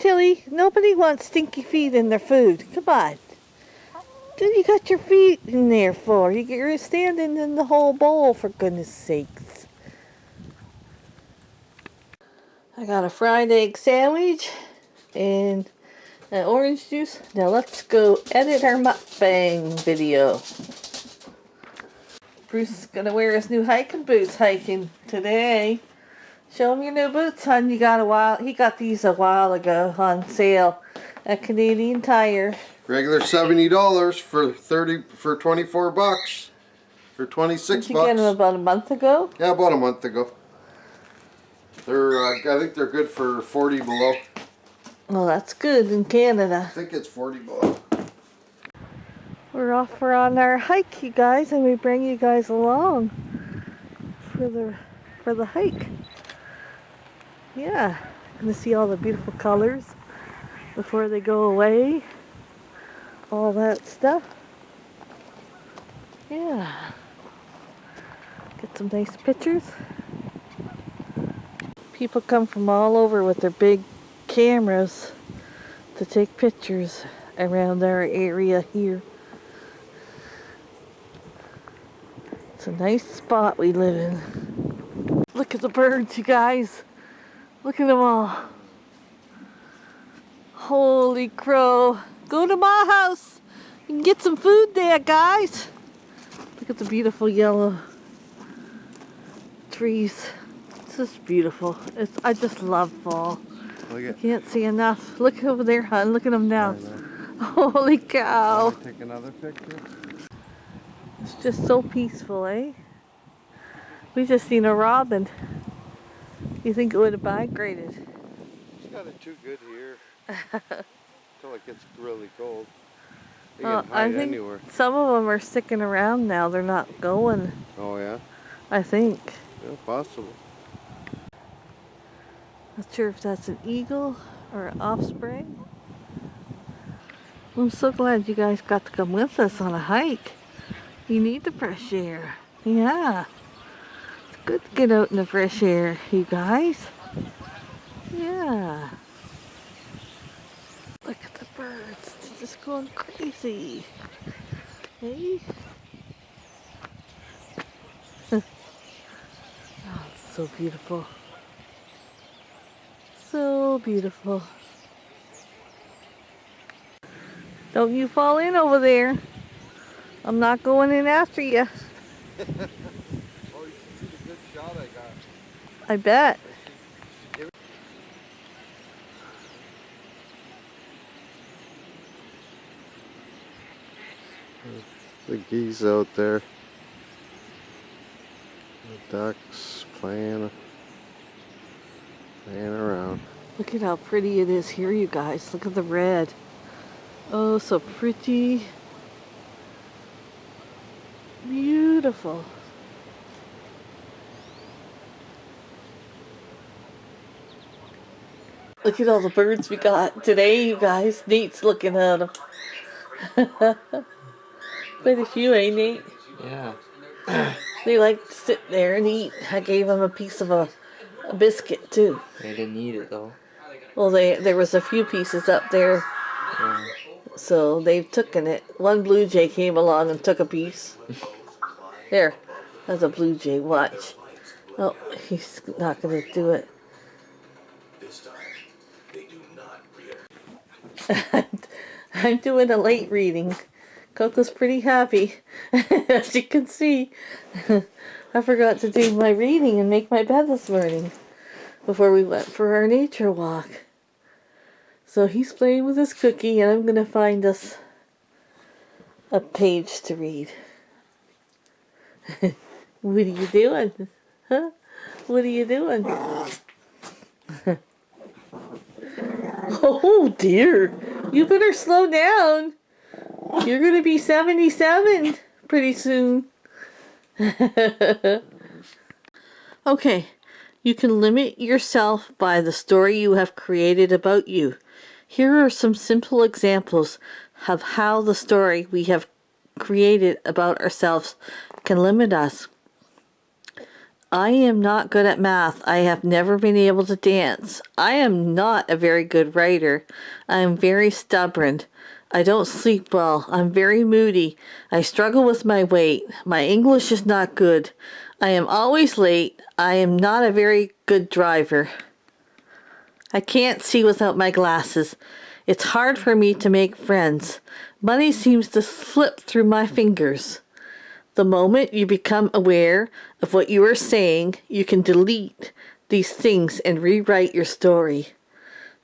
Tilly, nobody wants stinky feet in their food. Come on. What you got your feet in there for? You're standing in the whole bowl, for goodness sakes. I got a fried egg sandwich and an orange juice. Now let's go edit our mukbang video. Bruce is gonna wear his new hiking boots hiking today. Show him your new boots, hon. He got these a while ago on sale at Canadian Tire. Regular $70 for 24 bucks. For 26 Did you get them about a month ago? Yeah, about a month ago. They're I think they're good for 40 below. Well, that's good in Canada. I think it's 40 below. We're on our hike, you guys, and we bring you guys along for the hike. Yeah, gonna see all the beautiful colors before they go away. All that stuff. Yeah. Get some nice pictures. People come from all over with their big cameras to take pictures around our area here. It's a nice spot we live in. Look at the birds, you guys. Look at them all. Holy crow. Go to my house. You can get some food there, guys. Look at the beautiful yellow trees. It's just beautiful. I just love fall. I can't see enough. Look over there, hon. Look at them now. Holy cow. Take another picture. It's just so peaceful, eh? We just seen a robin. You think it would have migrated? It's got it too good here. Until it gets really cold. They Well, can hide I think anywhere. some of them are sticking around now. They're not going. Oh yeah? I think. Yeah, possible. Not sure if that's an eagle or an offspring. I'm so glad you guys got to come with us on a hike. You need the fresh air. Yeah. It's good to get out in the fresh air, you guys. Yeah. Look at the birds. They're just going crazy. Hey? Oh, it's so beautiful. So beautiful. Don't you fall in over there. I'm not going in after you. Oh, you should see the good shot I got. I bet. The geese out there. The ducks playing around. Look at how pretty it is here, you guys. Look at the red. Oh, so pretty. Beautiful. Look at all the birds we got today, you guys. Nate's looking at them. Quite a few, eh, Nate? Yeah. They like to sit there and eat. I gave them a piece of a biscuit, too. They didn't eat it, though. Well, there was a few pieces up there, Yeah. so they've taken it. One blue jay came along and took a piece. There, that's a blue jay. Watch. Oh, he's not going to do it. I'm doing a late reading. Coco's pretty happy, as you can see. I forgot to do my reading and make my bed this morning before we went for our nature walk. So he's playing with his cookie, and I'm going to find us a page to read. What are you doing? Huh? What are you doing? Oh dear, you better slow down. You're going to be 77 pretty soon. Okay, you can limit yourself by the story you have created about you. Here are some simple examples of how the story we have created about ourselves can limit us. I am not good at math. I have never been able to dance. I am not a very good writer. I am very stubborn. I don't sleep well. I'm very moody. I struggle with my weight. My English is not good. I am always late. I am not a very good driver. I can't see without my glasses. It's hard for me to make friends. Money seems to slip through my fingers. The moment you become aware of what you are saying, you can delete these things and rewrite your story.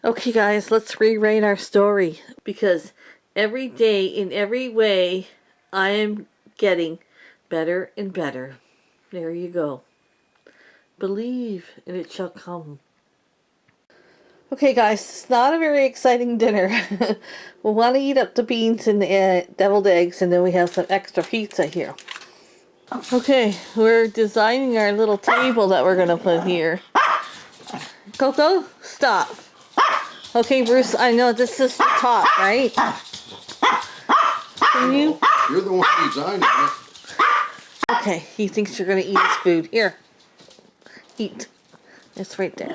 Okay, guys, let's rewrite our story because every day, in every way, I am getting better and better. There you go. Believe and it shall come. Okay, guys, it's not a very exciting dinner. We want to eat up the beans and the deviled eggs, and then we have some extra pizza here. Okay, we're designing our little table that we're going to put here. Coco, stop. Okay, Bruce, I know this is the top, right? Can you? You're the one designing it. Okay, he thinks you're going to eat his food. Here. Eat. It's right there.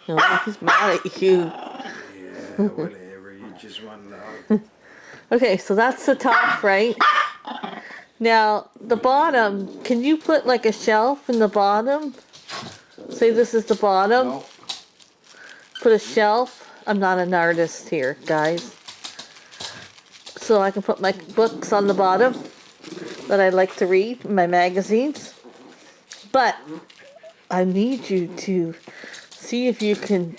No, he's mad at you. Yeah, whatever. You just want to know. Okay, so that's the top, right? Now, the bottom, can you put like a shelf in the bottom? Say this is the bottom. No. Put a shelf. I'm not an artist here, guys. So I can put my books on the bottom that I like to read, my magazines. But I need you to see if you can.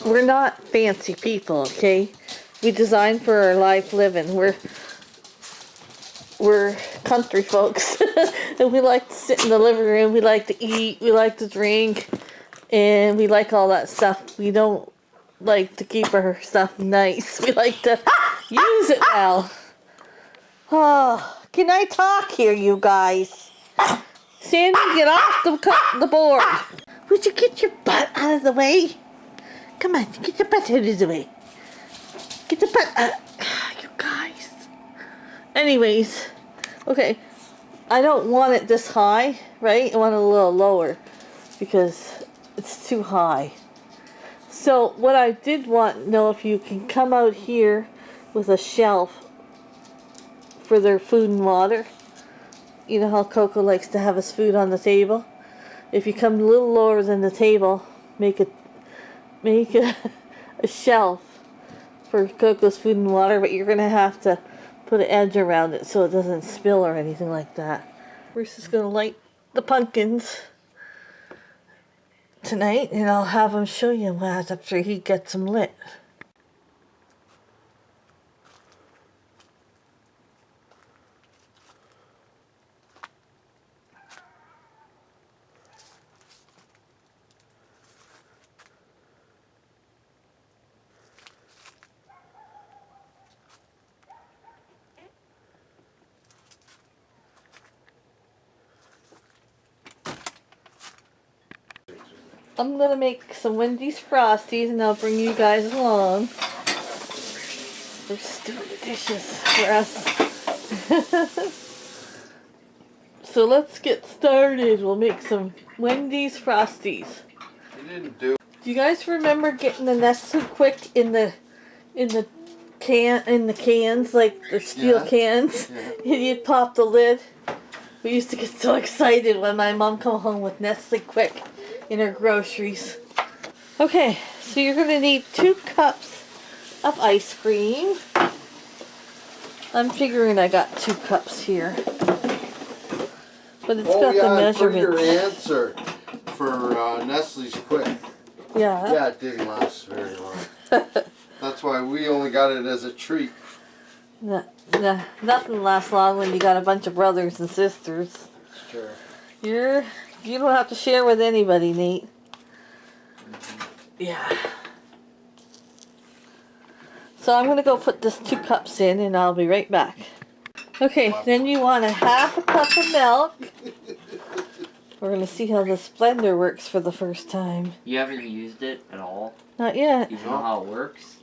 We're not fancy people, okay? We design for our life living. We're country folks. And we like to sit in the living room. We like to eat. We like to drink. And we like all that stuff. We don't like to keep our stuff nice. We like to use it well. Oh, can I talk here, you guys? Sandy, get off the board. Would you get your butt out of the way? Come on, get your butt out of the way. Get the butt out. You guys. Anyways, okay. I don't want it this high, right? I want it a little lower because it's too high. So what I did want to know if you can come out here with a shelf for their food and water. You know how Coco likes to have his food on the table? If you come a little lower than the table, make a shelf for Coco's food and water, but you're going to have to put an edge around it so it doesn't spill or anything like that. Bruce is going to light the pumpkins tonight, and I'll have him show you that after he gets them lit. I'm gonna make some Wendy's Frosties and I'll bring you guys along. We're just doing the dishes for us. So let's get started. We'll make some Wendy's Frosties. You didn't do. Do you guys remember getting the Nestle Quick in the cans, like the steel cans? Yeah. And you'd pop the lid. We used to get so excited when my mom come home with Nestle Quick in her groceries. Okay, so you're gonna need 2 cups of ice cream. I'm figuring I got 2 cups here, but it's got the measurement. For your answer for Nestle's Quick. Yeah. Yeah, it didn't last very long. That's why we only got it as a treat. Nothing lasts long when you got a bunch of brothers and sisters. Sure. You don't have to share with anybody, Nate. Yeah. So I'm going to go put this 2 cups in and I'll be right back. Okay, then you want a 1/2 cup of milk. We're going to see how this blender works for the first time. You haven't used it at all? Not yet. You know how it works?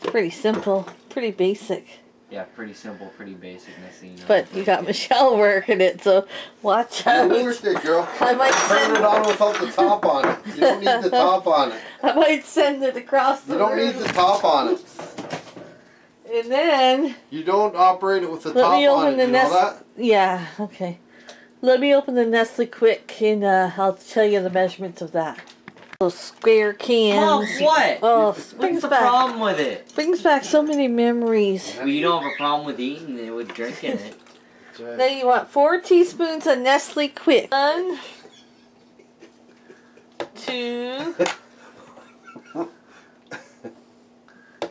Pretty simple. Pretty basic. Yeah, pretty simple, pretty basic. Next thing you know. But you got Michelle working it, so watch out. You worked it, girl. I might Turn it send, on without the top on it. You don't need the top on it. I might send it across the You don't room. need the top on it. And then You don't operate it with the let top me on open it. the You know Nest. that? Yeah, okay. Let me open the Nestle quick, and I'll tell you the measurements of that. Those square Mom, cans. what? Oh, What's brings the back problem with it? brings back so many memories. Well, you don't have a problem with eating it, with drinking it. That's right. Then you want 4 teaspoons of Nestle Quick. 1, 2,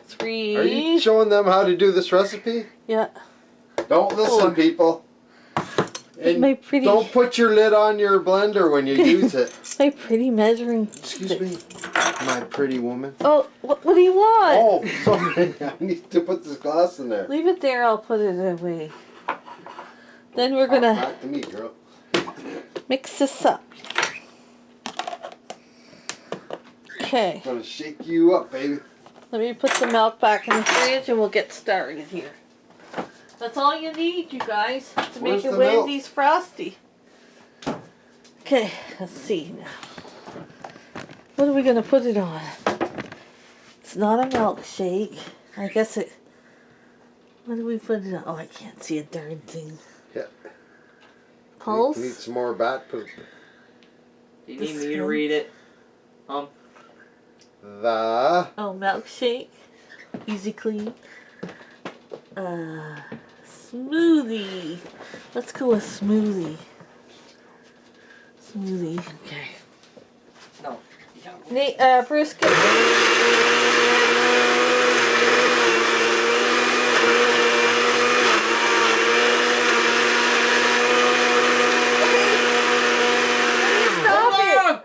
3. Are you showing them how to do this recipe? Yeah. Don't listen, 4. people. And My pretty, don't put your lid on your blender when you use it. my pretty measuring. Excuse me, my pretty woman. Oh, what do you want? Oh, sorry. I need to put this glass in there. Leave it there. I'll put it away. Then we're gonna Back to me, girl. mix this up. Okay. I'm gonna shake you up, baby. Let me put the milk back in the fridge, and we'll get started here. That's all you need, you guys, to Where's make a the milk? Wendy's Frosty. Okay, let's see now. What are we gonna put it on? It's not a milkshake. I guess it. What do we put it on? Oh, I can't see a darn thing. Yeah. Pulse. Need some more bat poop. Do you need me to read it? The Oh, milkshake. Easy clean. Smoothie. Let's go with smoothie. Smoothie. Okay. No. Nate, Bruce, get.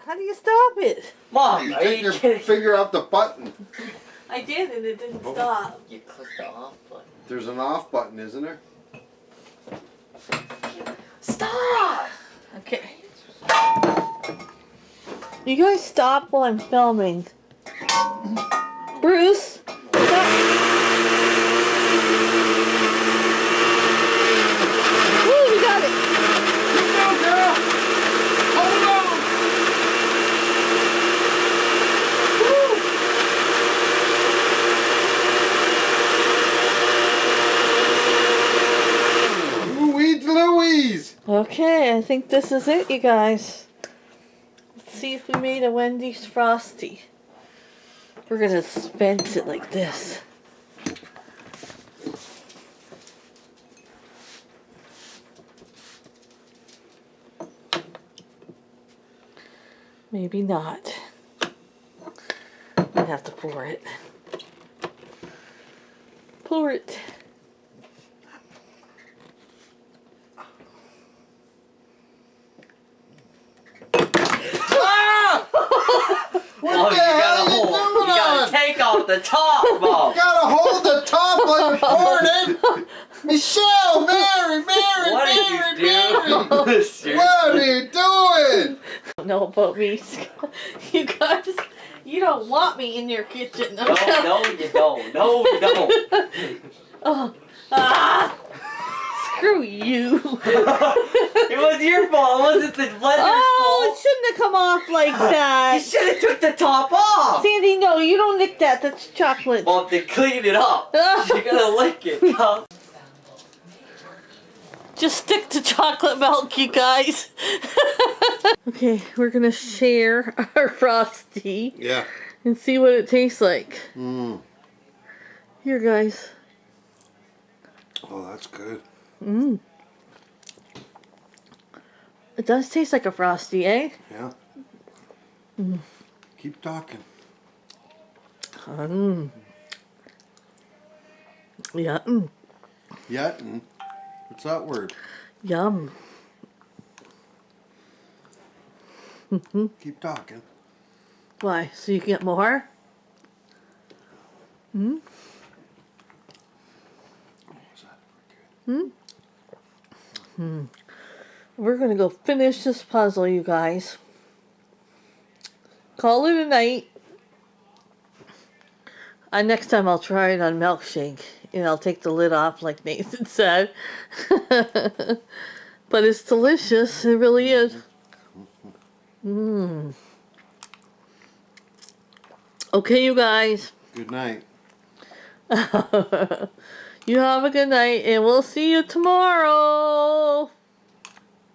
How do you stop it? Mom, you are take you your kidding? finger off the button. I did, and it didn't stop. You clicked the off button. There's an off button, isn't there? Stop! Okay. You guys stop while I'm filming. Bruce, stop. Woo, you got it. Go, girl. Hold on. Louise. Okay, I think this is it, you guys. Let's see if we made a Wendy's Frosty. We're gonna dispense it like this. Maybe not. I'd have to pour it. Pour it. Mom, you gotta take off the top, Mom. You gotta hold the top while you're pouring it. Michelle, Mary. What did you do? Seriously? What are you doing? I don't know about me. You guys, you don't want me in your kitchen. No, you don't. No, you don't. Oh, screw you. It was your fault. It wasn't the blender's Oh, it fault. shouldn't have come off like You that. should have took the top off. Sandy, no, you don't lick that. That's chocolate. Mom, to clean it up. You gotta lick it. Just stick to chocolate milk, you guys. Okay, we're gonna share our Frosty Yeah. and see what it tastes like. Mm. Here, guys. Oh, that's good. Mmm. It does taste like a Frosty, eh? Yeah. Mm. Keep talking. Yeah. Mm. Yeah. What's that word? Yum. Keep talking. Why? So you can get more? Hmm? Oh, is that good? We're gonna go finish this puzzle, you guys. Call it a night. Next time I'll try it on milkshake. you know, take the lid off like Nathan said. But it's delicious. It really is. Mmm. Okay, you guys. Good night. You have a good night, and we'll see you tomorrow.